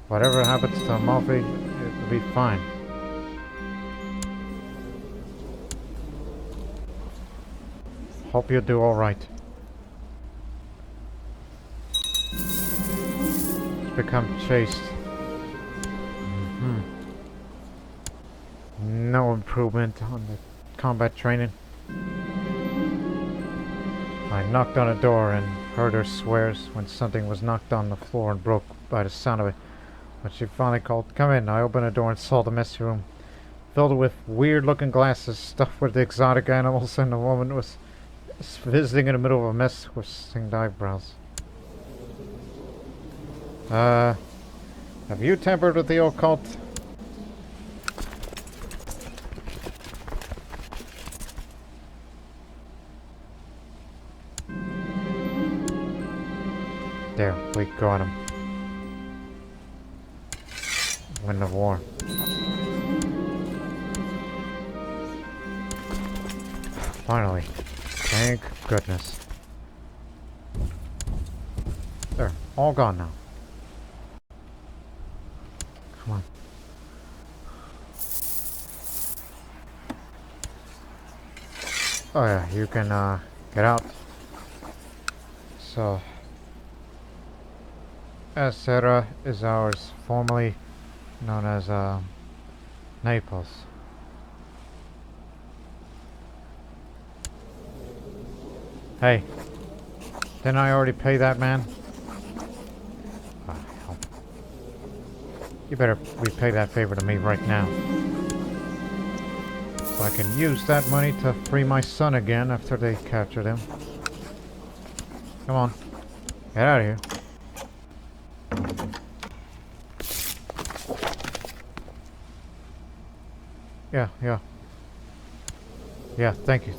Whatever happens to Amalfi, it'll be fine. Hope you'll do alright. It's become chaste. No improvement on the combat training. I knocked on a door and heard her swears when something was knocked on the floor and broke by the sound of it. When she finally called, "Come in," I opened the door and saw the messy room, filled with weird-looking glasses stuffed with exotic animals, and the woman was visiting in the middle of a mess with singed eyebrows. Have you tampered with the occult? There, we got him. Win the war. Finally. Thank goodness. There, all gone now. Come on. Oh yeah, you can get out. So, Acera is ours, formerly known as Naples. Hey, didn't I already pay that man? Oh, hell. You better repay that favor to me right now. So I can use that money to free my son again after they captured him. Come on, get out of here. Yeah. Yeah, thank you.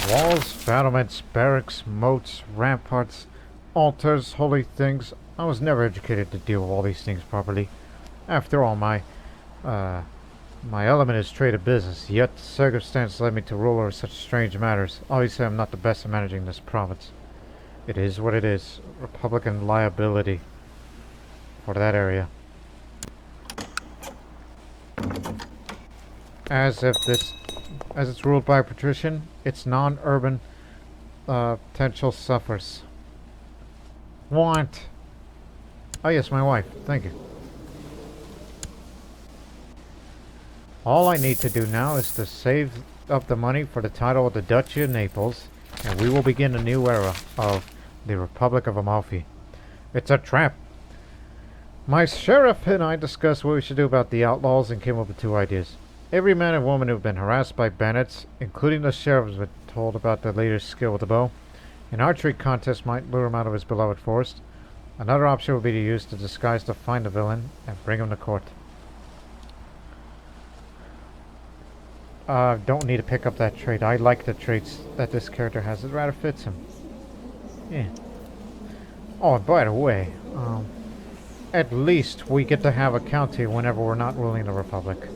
Walls, battlements, barracks, moats, ramparts, altars, holy things. I was never educated to deal with all these things properly. After all, my element is trade of business, yet circumstance led me to rule over such strange matters. Obviously, I'm not the best at managing this province. It is what it is. Republican liability for that area. As it's ruled by a patrician, its non-urban potential suffers. Want? Oh yes, my wife. Thank you. All I need to do now is to save up the money for the title of the Duchy of Naples, and we will begin a new era of the Republic of Amalfi. It's a trap. My sheriff and I discussed what we should do about the outlaws and came up with two ideas. Every man and woman who have been harassed by bandits, including the sheriff, has been told about their leader's skill with the bow. An archery contest might lure him out of his beloved forest. Another option would be to use the disguise to find the villain and bring him to court. Don't need to pick up that trait. I like the traits that this character has. It rather fits him. Yeah. Oh, and by the way, at least we get to have a county whenever we're not ruling the Republic.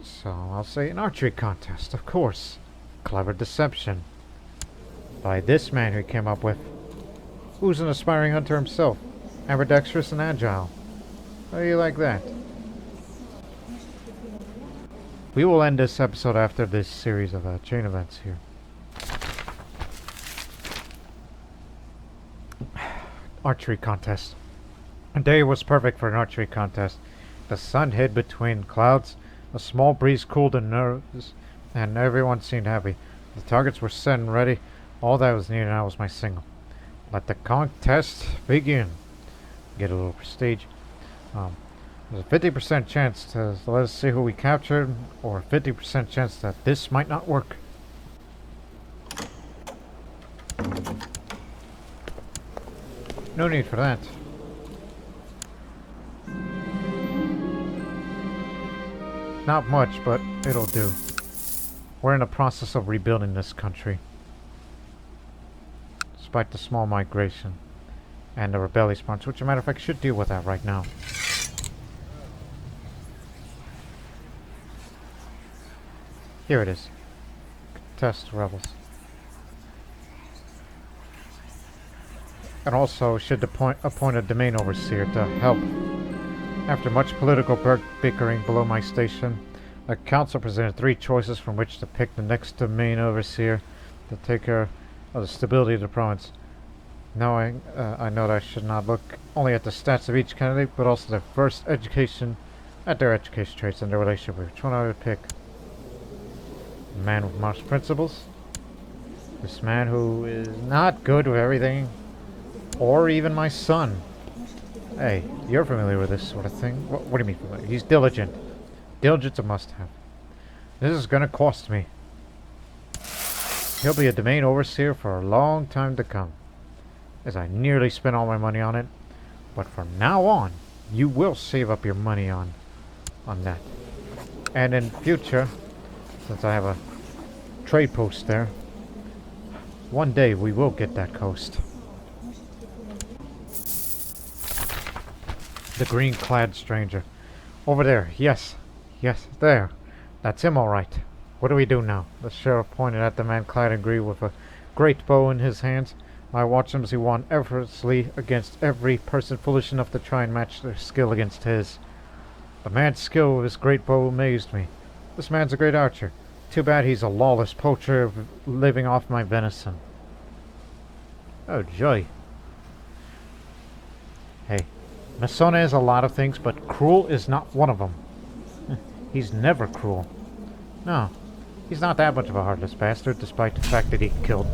So I'll say an archery contest, of course. Clever deception. By this man who came up with. Who's an aspiring hunter himself. Ambidextrous and agile. How do you like that? We will end this episode after this series of chain events here. Archery contest. The day was perfect for an archery contest. The sun hid between clouds. A small breeze cooled the nerves, and everyone seemed happy. The targets were set and ready. All that was needed now was my signal. Let the contest begin. Get a little prestige. There's a 50% chance to let us see who we captured, or a 50% chance that this might not work. No need for that. Not much, but it'll do. We're in the process of rebuilding this country. Despite the small migration and the rebellious parts, which, as a matter of fact, should deal with that right now. Here it is. Test rebels. And also should appoint a domain overseer to help. After much political bickering below my station, the council presented 3 choices from which to pick the next domain overseer to take care of the stability of the province. Knowing, I know that I should not look only at the stats of each candidate, but also their their education traits and their relationship. Which one I would pick? A man with marked principles? This man who is not good with everything? Or even my son? Hey, you're familiar with this sort of thing. What do you mean familiar? He's diligent. Diligent's a must-have. This is gonna cost me. He'll be a domain overseer for a long time to come, as I nearly spent all my money on it. But from now on, you will save up your money on that. And in future, since I have a trade post there, One day we will get that coast. The green-clad stranger. Over there, yes. Yes, there. That's him, all right. What do we do now? The sheriff pointed at the man clad in green with a great bow in his hands. I watched him as he won effortlessly against every person foolish enough to try and match their skill against his. The man's skill with his great bow amazed me. This man's a great archer. Too bad he's a lawless poacher living off my venison. Oh, joy. Hey, Mansone is a lot of things, but cruel is not one of them. He's never cruel. No, he's not that much of a heartless bastard, despite the fact that he killed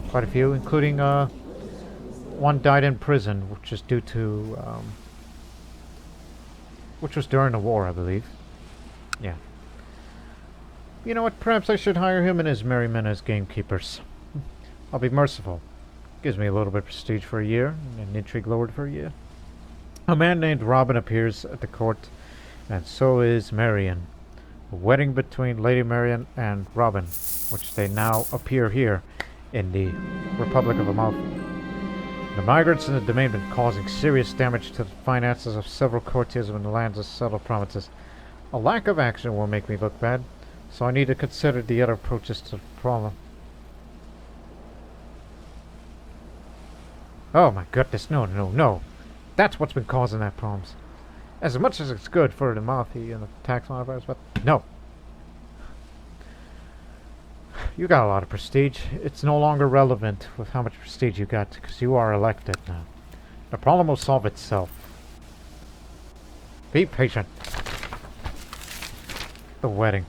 quite a few, including, one died in prison, which is due to, which was during the war, I believe. Yeah. You know what, perhaps I should hire him and his merry men as gamekeepers. I'll be merciful. Gives me a little bit of prestige for a year, and intrigue lowered for a year. A man named Robin appears at the court, and so is Marion. A wedding between Lady Marion and Robin, which they now appear here in the Republic of Amalfi. The migrants in the domain have been causing serious damage to the finances of several courtiers in the lands of subtle provinces. A lack of action will make me look bad, so I need to consider the other approaches to the problem. Oh my goodness, no, no, no. That's what's been causing that problems. As much as it's good for the Amalfi and the tax modifiers, but no. You got a lot of prestige. It's no longer relevant with how much prestige you got, because you are elected now. The problem will solve itself. Be patient. The wedding.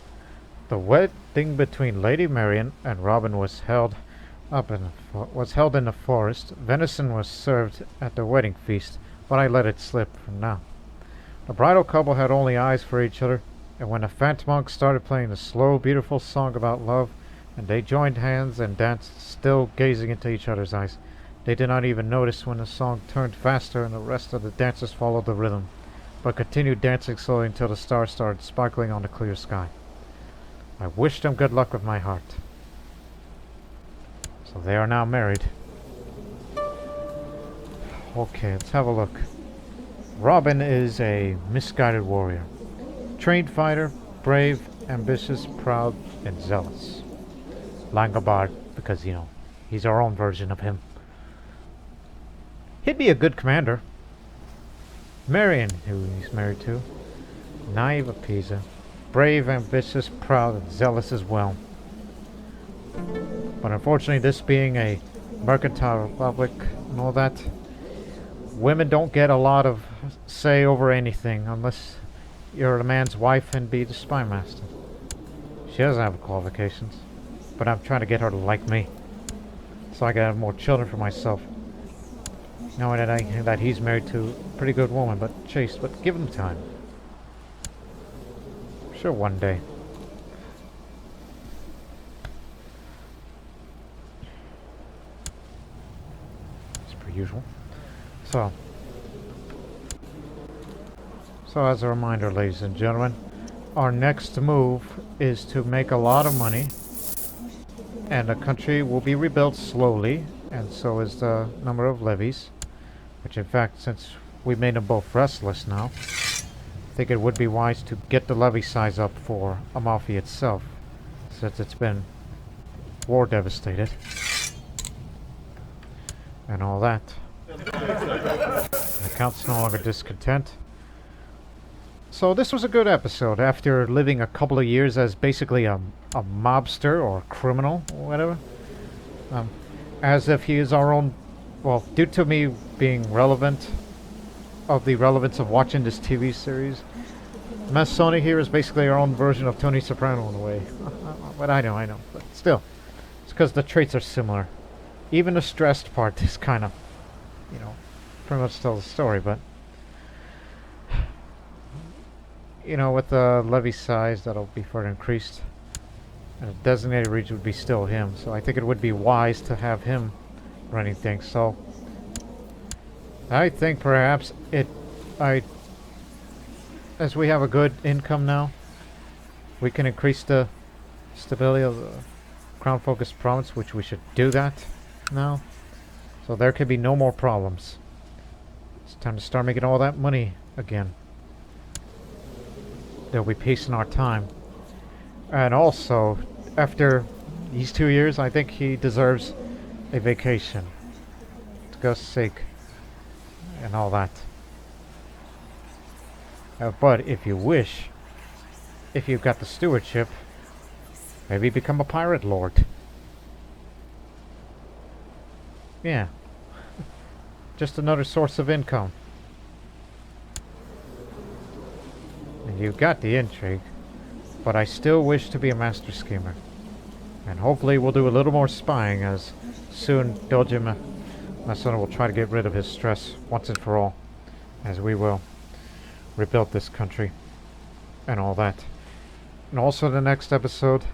The wedding between Lady Marion and Robin was held in the forest. Venison was served at the wedding feast, but I let it slip for now. The bridal couple had only eyes for each other, and when the fat monk started playing the slow, beautiful song about love, and they joined hands and danced, still gazing into each other's eyes, they did not even notice when the song turned faster and the rest of the dancers followed the rhythm, but continued dancing slowly until the stars started sparkling on the clear sky. I wished them good luck with my heart. So they are now married. Okay, let's have a look. Robin is a misguided warrior. Trained fighter, brave, ambitious, proud, and zealous. Langobard, because, you know, he's our own version of him. He'd be a good commander. Marion, who he's married to. Naive of Pisa. Brave, ambitious, proud, and zealous as well. But unfortunately, this being a mercantile republic and all that, women don't get a lot of say over anything unless you're a man's wife and be the spy master. She doesn't have qualifications, but I'm trying to get her to like me, so I can have more children for myself. Knowing that he's married to a pretty good woman, but chaste, but give him time. Sure, one day. As per usual. So as a reminder, ladies and gentlemen, our next move is to make a lot of money, and the country will be rebuilt slowly, and so is the number of levies, which in fact, since we made them both restless now, I think it would be wise to get the levy size up for Amalfi itself, since it's been war devastated and all that. The count's no longer discontent. So this was a good episode after living a couple of years as basically a mobster or a criminal or whatever. As if he is our own, well, due to me being relevant, of the relevance of watching this TV series, Mansone here is basically our own version of Tony Soprano in a way. But I know, but still, it's because the traits are similar. Even the stressed part is kind of, you know, pretty much tells the story, but you know, with the levy size, that'll be further increased. And a designated region would be still him, so I think it would be wise to have him running things. So I think perhaps as we have a good income now, we can increase the stability of the crown focused province, which we should do that now. So there could be no more problems. It's time to start making all that money again. They'll be pacing our time. And also, after these 2 years, I think he deserves a vacation. To go sick. And all that. But if you wish, if you've got the stewardship, maybe become a pirate lord. Yeah. Just another source of income. And you've got the intrigue, but I still wish to be a master schemer. And hopefully we'll do a little more spying, as soon Doge Mansone will try to get rid of his stress once and for all, as we will rebuild this country and all that. And also the next episode,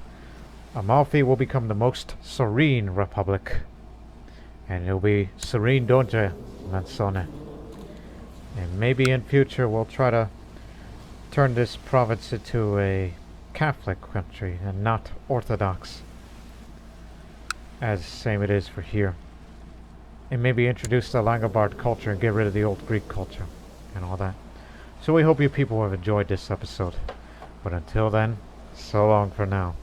Amalfi will become the most serene republic, and it'll be serene Doge Mansone. And maybe in future we'll try to turn this province into a Catholic country and not Orthodox, as same it is for here. And maybe introduce the Langobard culture and get rid of the old Greek culture and all that. So we hope you people have enjoyed this episode. But until then, so long for now.